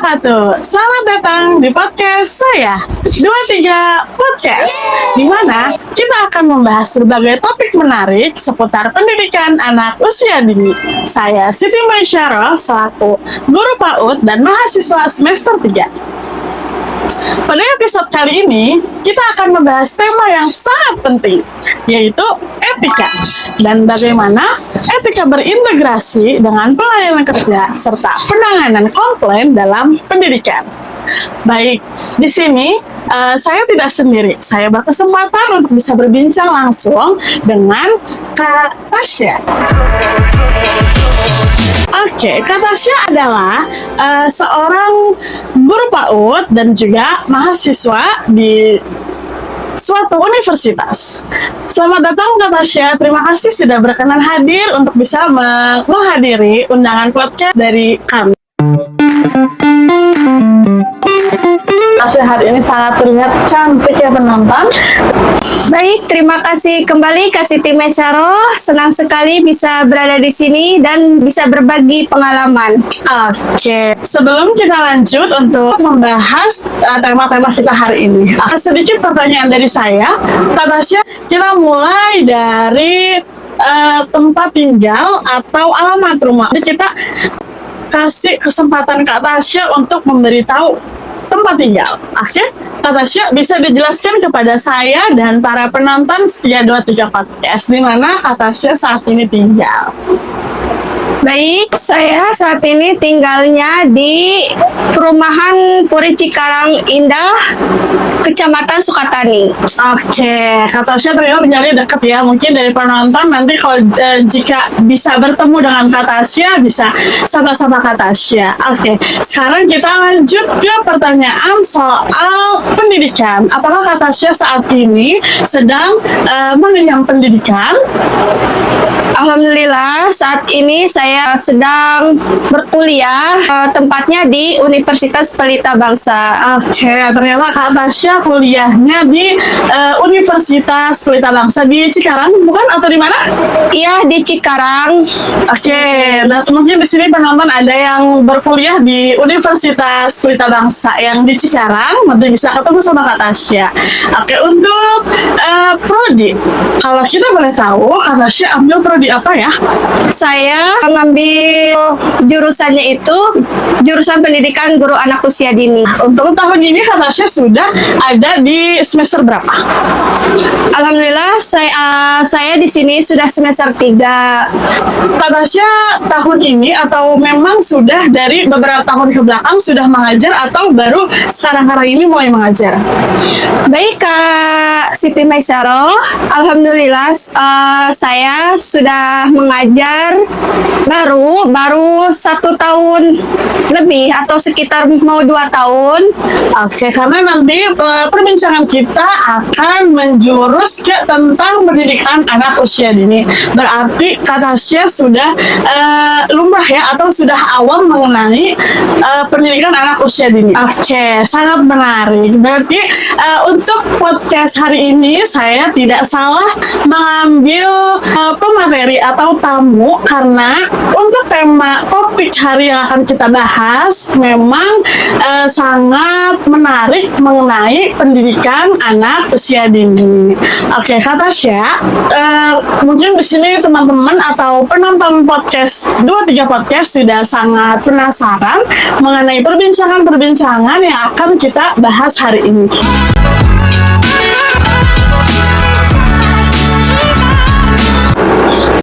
wabarakatuh. Selamat datang di podcast saya, 23 Podcast, di mana kita akan membahas berbagai topik menarik seputar pendidikan anak usia dini. Saya Siti Maisyarah, selaku guru PAUD dan mahasiswa semester 3. Pada episode kali ini, kita akan membahas tema yang sangat penting, yaitu etika, dan bagaimana etika berintegrasi dengan pelayanan kerja serta penanganan komplain dalam pendidikan. Baik, di sini saya tidak sendiri. Saya berkesempatan untuk bisa berbincang langsung dengan Kak Tasya. Oke, Kak Tasya adalah seorang guru PAUD dan juga mahasiswa di suatu universitas. Selamat datang Kak Tasya, terima kasih sudah berkenan hadir untuk bisa menghadiri undangan podcast dari kami. Tasya hari ini sangat terlihat cantik ya penonton. Baik, terima kasih kembali Kak Siti Maisyarah. Senang sekali bisa berada di sini dan bisa berbagi pengalaman. Oke, sebelum kita lanjut untuk membahas tema-tema kita hari ini, sedikit pertanyaan dari saya. Kak Tasya, kita mulai dari tempat tinggal atau alamat rumah. Jadi kita kasih kesempatan Kak Tasya untuk memberitahu tempat tinggal. Oke, Kak Tasya bisa dijelaskan kepada saya dan para penonton setia 23 Podcast di mana Kak Tasya saat ini tinggal. Baik, saya saat ini tinggalnya di perumahan Puri Cikarang Indah, Kecamatan Sukatani. Oke, Kak Tasya ternyata tinggalnya dekat ya. Mungkin dari penonton nanti kalau jika bisa bertemu dengan Kak Tasya, bisa sama-sama Kak Tasya. Oke, sekarang kita lanjut ke pertanyaan soal pendidikan. Apakah Kak Tasya saat ini sedang mengenyam pendidikan? Alhamdulillah, saat ini saya sedang berkuliah, tempatnya di Universitas Pelita Bangsa. Oke, ternyata Kak Tasya kuliahnya di Universitas Pelita Bangsa di Cikarang, bukan? Atau di mana? Iya, di Cikarang. Oke, dan mungkin di sini penonton ada yang berkuliah di Universitas Pelita Bangsa yang di Cikarang, nanti bisa ketemu sama Kak Tasya. Oke, untuk prodi, kalau kita boleh tahu, Kak Tasya ambil prodi apa ya? Saya mengambil jurusannya itu jurusan pendidikan guru anak usia dini. Untuk tahun ini Kak Tasya sudah ada di semester berapa? Alhamdulillah saya di sini sudah semester 3. Kak Tasya tahun ini atau memang sudah dari beberapa tahun ke belakang sudah mengajar atau baru sekarang ini mulai mengajar? Baik Kak Siti Maisyarah, alhamdulillah saya sudah mengajar baru 1 tahun lebih atau sekitar mau 2 tahun. Oke, karena nanti perbincangan kita akan menjurus ke tentang pendidikan anak usia dini. Berarti Kak Tasya sudah lumrah ya atau sudah awam mengenai pendidikan anak usia dini. Oke, sangat menarik. Berarti untuk podcast hari ini saya tidak salah mengambil pemateri atau tamu karena untuk tema topik hari yang akan kita bahas memang sangat menarik mengenai pendidikan anak usia dini. Oke, Kak Tasya, mungkin di sini teman-teman atau penonton podcast 23 Podcast sudah sangat penasaran mengenai perbincangan-perbincangan yang akan kita bahas hari ini.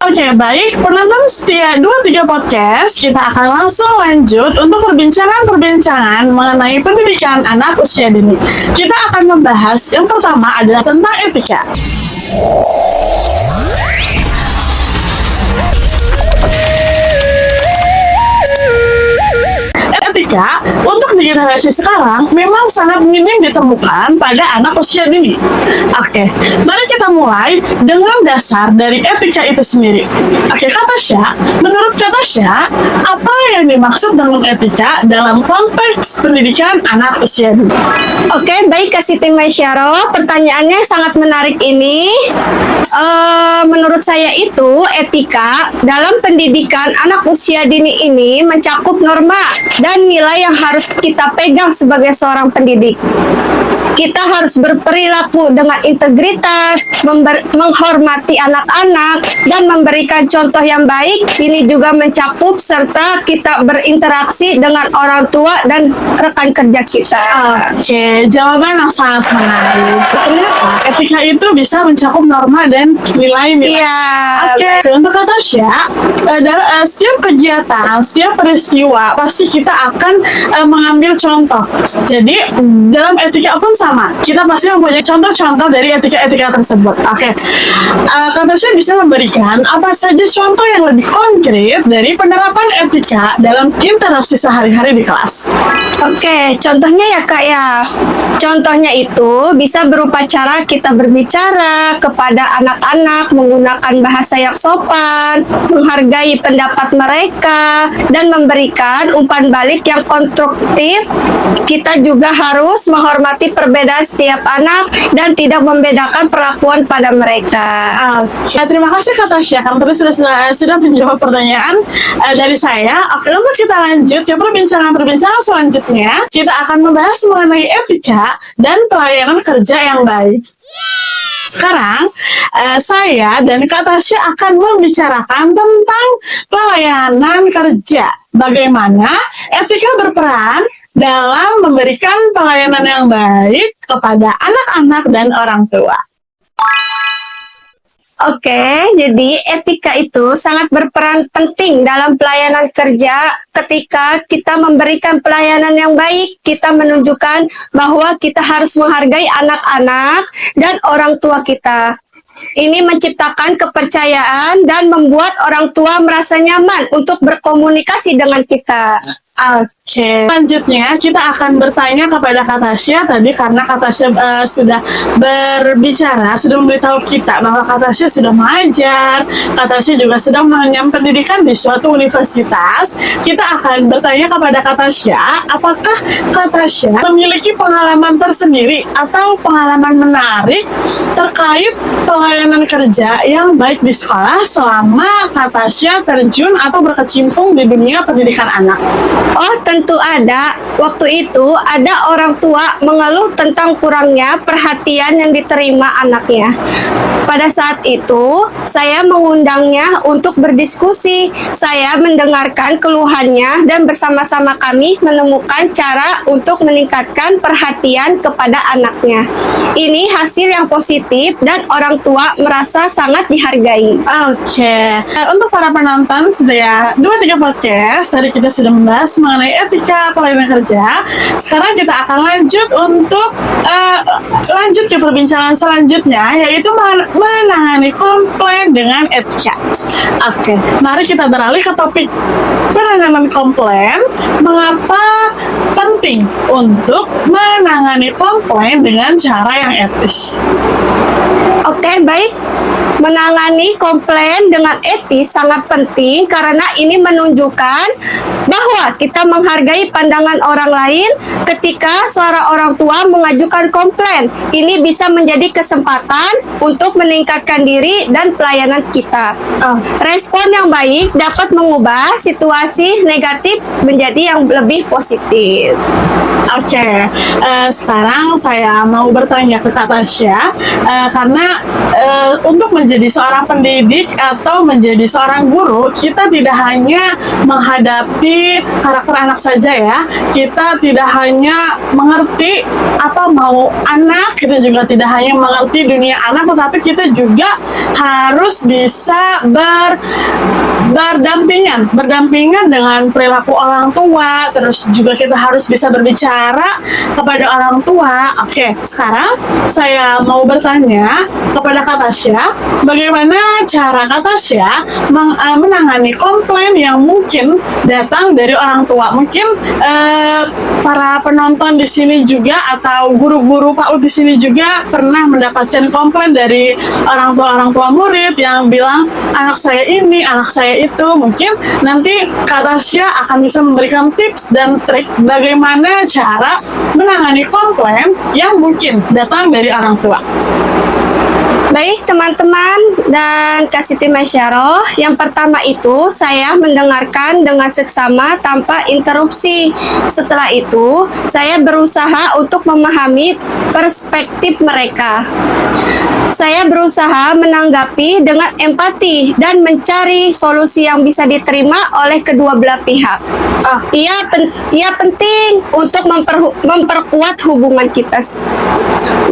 Oke, baik penonton setia 23 Podcast, kita akan langsung lanjut untuk perbincangan-perbincangan mengenai pendidikan anak usia dini. Kita akan membahas yang pertama adalah tentang etika. Etika untuk di generasi sekarang memang sangat minim ditemukan pada anak usia dini. Oke, mari kita mulai dengan dasar dari etika itu sendiri. Oke, Kak Tasya, menurut Kak Tasya, apa yang dimaksud dengan etika dalam konteks pendidikan anak usia dini? Oke, baik Kak Siti Maisyarah, pertanyaannya sangat menarik ini. Menurut saya itu etika dalam pendidikan anak usia dini ini mencakup norma dan nilai yang harus kita pegang sebagai seorang pendidik. Kita harus berperilaku dengan integritas, menghormati anak-anak, dan memberikan contoh yang baik. Ini juga mencakup serta kita berinteraksi dengan orang tua dan rekan kerja kita. Oke, jawaban yang sangat menarik. Ternyata etika itu bisa mencakup norma dan nilai-nilai. Iya. Oke, untuk kata Tasya, setiap kegiatan, setiap peristiwa pasti kita akan mengambil contoh. Jadi dalam etika pun sama, kita pasti mempunyai contoh-contoh dari etika-etika tersebut. Oke, Kak Tasya bisa memberikan apa saja contoh yang lebih konkret dari penerapan etika dalam interaksi sehari-hari di kelas? Oke, contohnya ya Kak ya. Contohnya itu bisa berupa cara kita berbicara kepada anak-anak menggunakan bahasa yang sopan, menghargai pendapat mereka, dan memberikan umpan balik yang konstruktif. Kita juga harus menghormati perbedaan setiap anak dan tidak membedakan perlakuan pada mereka. Oke, terima kasih Kak Tasya. Kamu tadi sudah menjawab pertanyaan dari saya. Oke, untuk kita lanjut ke perbincangan selanjutnya, kita akan membahas mengenai etika dan pelayanan kerja yang baik. Sekarang, saya dan Kak Tasya akan membicarakan tentang pelayanan kerja. Bagaimana etika berperan dalam memberikan pelayanan yang baik kepada anak-anak dan orang tua. Oke, jadi etika itu sangat berperan penting dalam pelayanan kerja. Ketika kita memberikan pelayanan yang baik, kita menunjukkan bahwa kita harus menghargai anak-anak dan orang tua kita. Ini menciptakan kepercayaan dan membuat orang tua merasa nyaman untuk berkomunikasi dengan kita. Oke, selanjutnya kita akan bertanya kepada Kak Tasya tadi, karena Kak Tasya sudah berbicara, sudah memberitahu kita bahwa Kak Tasya sudah mengajar, Kak Tasya juga sedang mengenyam pendidikan di suatu universitas. Kita akan bertanya kepada Kak Tasya, apakah Kak Tasya memiliki pengalaman tersendiri atau pengalaman menarik terkait pelayanan kerja yang baik di sekolah selama Kak Tasya terjun atau berkecimpung di dunia pendidikan anak? Oh, tentu ada. Waktu itu ada orang tua mengeluh tentang kurangnya perhatian yang diterima anaknya. Pada saat itu, saya mengundangnya untuk berdiskusi. Saya mendengarkan keluhannya dan bersama-sama kami menemukan cara untuk meningkatkan perhatian kepada anaknya. Ini hasil yang positif dan orang tua merasa sangat dihargai. Oke, untuk para penonton setia 23 podcast, tadi kita sudah membahas mengenai etika pelayanan kerja. Sekarang kita akan lanjut untuk lanjut ke perbincangan selanjutnya, yaitu menangani komplain dengan etika. Oke, mari kita beralih ke topik penanganan komplain. Mengapa penting untuk menangani komplain dengan cara yang etis? Oke, baik. Menangani komplain dengan etis sangat penting karena ini menunjukkan bahwa kita menghargai pandangan orang lain. Ketika seorang orang tua mengajukan komplain, ini bisa menjadi kesempatan untuk meningkatkan diri dan pelayanan kita. Respon yang baik dapat mengubah situasi negatif menjadi yang lebih positif. Oke, sekarang saya mau bertanya ke Kak Tasya, karena untuk menjadi seorang pendidik atau menjadi seorang guru, kita tidak hanya menghadapi karakter anak saja ya. Kita tidak hanya mengerti apa mau anak, kita juga tidak hanya mengerti dunia anak, tetapi kita juga harus bisa berdampingan dengan perilaku orang tua. Terus juga kita harus bisa berbicara kepada orang tua. Oke, sekarang saya mau bertanya kepada Kak Tasya, bagaimana cara Kak Tasya menangani komplain yang mungkin datang dari orang tua? Mungkin para penonton di sini juga atau guru-guru PAUD di sini juga pernah mendapatkan komplain dari orang tua murid yang bilang anak saya ini, anak saya itu. Mungkin nanti Kak Tasya akan bisa memberikan tips dan trik bagaimana cara menangani komplain yang mungkin datang dari orang tua. Baik teman-teman dan Kak Siti Masyaroh, yang pertama itu saya mendengarkan dengan seksama tanpa interupsi. Setelah itu, saya berusaha untuk memahami perspektif mereka. Saya berusaha menanggapi dengan empati dan mencari solusi yang bisa diterima oleh kedua belah pihak. Ia penting untuk memperkuat hubungan kita.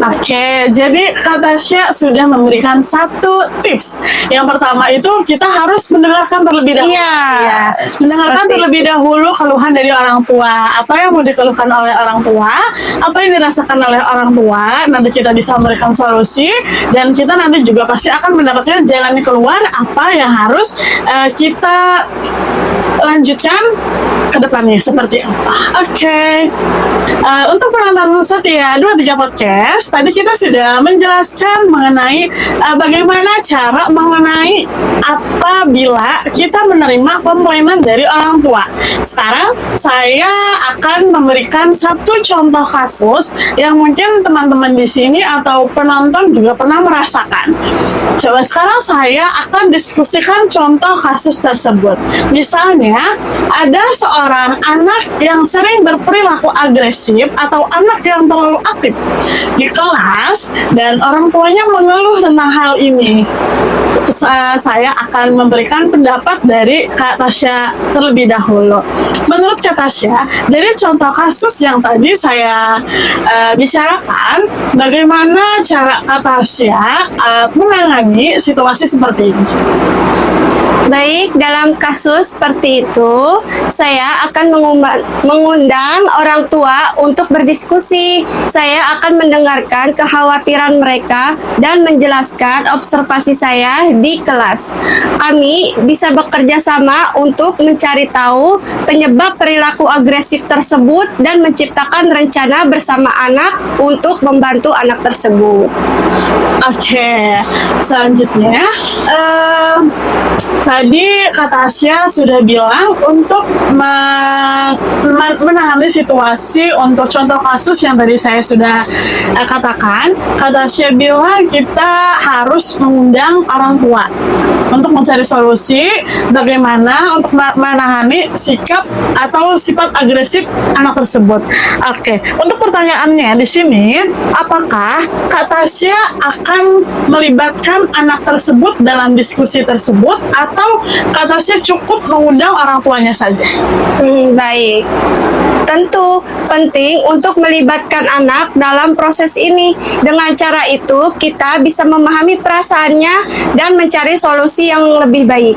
Oke, jadi Kak Tasya sudah memberikan satu tips. Yang pertama itu kita harus mendengarkan terlebih dahulu. Iya, Mendengarkan seperti terlebih dahulu keluhan dari orang tua. Apa yang mau dikeluhkan oleh orang tua, apa yang dirasakan oleh orang tua, nanti kita bisa memberikan solusi dan kita nanti juga pasti akan mendapatkan jalan keluar apa yang harus kita lanjutkan ke depannya seperti apa. Oke. Untuk penonton setia 23 Podcast, tadi kita sudah menjelaskan mengenai bagaimana cara mengenai apabila kita menerima komplainan dari orang tua. Sekarang saya akan memberikan satu contoh kasus yang mungkin teman-teman di sini atau penonton juga pernah merasakan. Coba sekarang saya akan diskusikan contoh kasus tersebut. Misalnya, ada seorang anak yang sering berperilaku agresif atau anak yang terlalu aktif di kelas dan orang tuanya mengeluh tentang hal ini. Saya akan memberikan pendapat dari Kak Tasya terlebih dahulu. Menurut Kak Tasya, dari contoh kasus yang tadi saya bicarakan, bagaimana cara Kak Tasya menangani situasi seperti ini? Baik, dalam kasus seperti itu, saya akan mengundang orang tua untuk berdiskusi. Saya akan mendengarkan kekhawatiran mereka dan menjelaskan observasi saya di kelas. Kami bisa bekerja sama untuk mencari tahu penyebab perilaku agresif tersebut dan menciptakan rencana bersama anak untuk membantu anak tersebut. Oke, selanjutnya tadi Kak Tasya sudah bilang untuk menangani situasi untuk contoh kasus yang tadi saya sudah katakan. Kak Tasya bilang kita harus mengundang orang tua untuk mencari solusi bagaimana untuk menangani sikap atau sifat agresif anak tersebut. Oke, untuk pertanyaannya di sini, apakah Kak Tasya akan melibatkan anak tersebut dalam diskusi tersebut atau Kak Tasya cukup mengundang orang tuanya saja? Baik. Tentu penting untuk melibatkan anak dalam proses ini. Dengan cara itu, kita bisa memahami perasaannya dan mencari solusi yang lebih baik.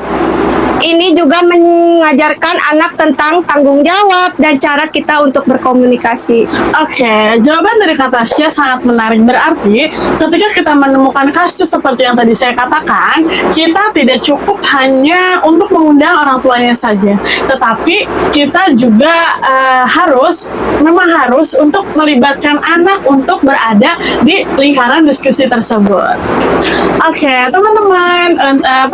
Ini juga mengajarkan anak tentang tanggung jawab dan cara kita untuk berkomunikasi. Oke, jawaban dari Kak Tasya sangat menarik. Berarti ketika kita menemukan kasus seperti yang tadi saya katakan, kita tidak cukup hanya untuk mengundang orang tuanya saja, tetapi kita juga harus untuk melibatkan anak untuk berada di lingkaran diskusi tersebut. Oke, teman-teman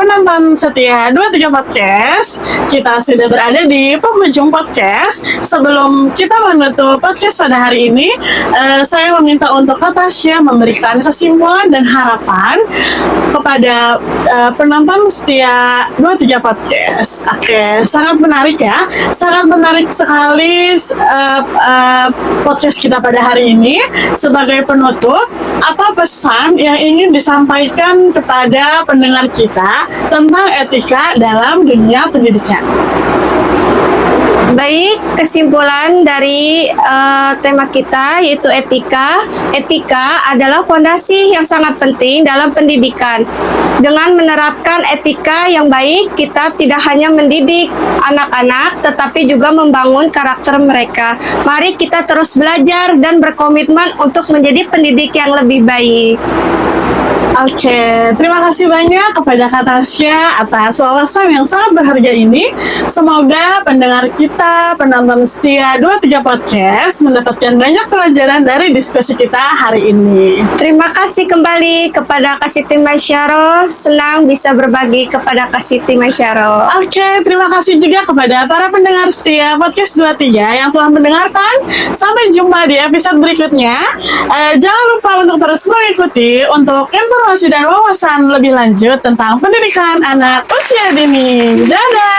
penonton setia 23 Podcast, kita sudah berada di penghujung podcast. Sebelum kita menutup podcast pada hari ini, saya meminta untuk Kak Tasya memberikan kesimpulan dan harapan kepada penonton setia 23 Podcast. Oke, sangat menarik ya, sangat menarik sekali podcast kita pada hari ini. Sebagai penutup, apa pesan yang ingin disampaikan kepada pendengar kita tentang etika dalam dunia pendidikan? Baik, kesimpulan dari tema kita yaitu etika. Etika adalah fondasi yang sangat penting dalam pendidikan. Dengan menerapkan etika yang baik, kita tidak hanya mendidik anak-anak, tetapi juga membangun karakter mereka. Mari kita terus belajar dan berkomitmen untuk menjadi pendidik yang lebih baik. Oke, terima kasih banyak kepada Kak Tasya atas wawasan yang sangat berharga ini. Semoga pendengar kita, penonton setia 23 Podcast mendapatkan banyak pelajaran dari diskusi kita hari ini. Terima kasih kembali kepada Kak Siti Masyaroh. Senang bisa berbagi kepada Kak Siti Masyaroh. Oke, terima kasih juga kepada para pendengar setia Podcast 23 yang telah mendengarkan. Sampai jumpa di episode berikutnya. Jangan lupa untuk terus mengikuti untuk informasi informasi dan wawasan lebih lanjut tentang pendidikan anak usia dini. Dadah!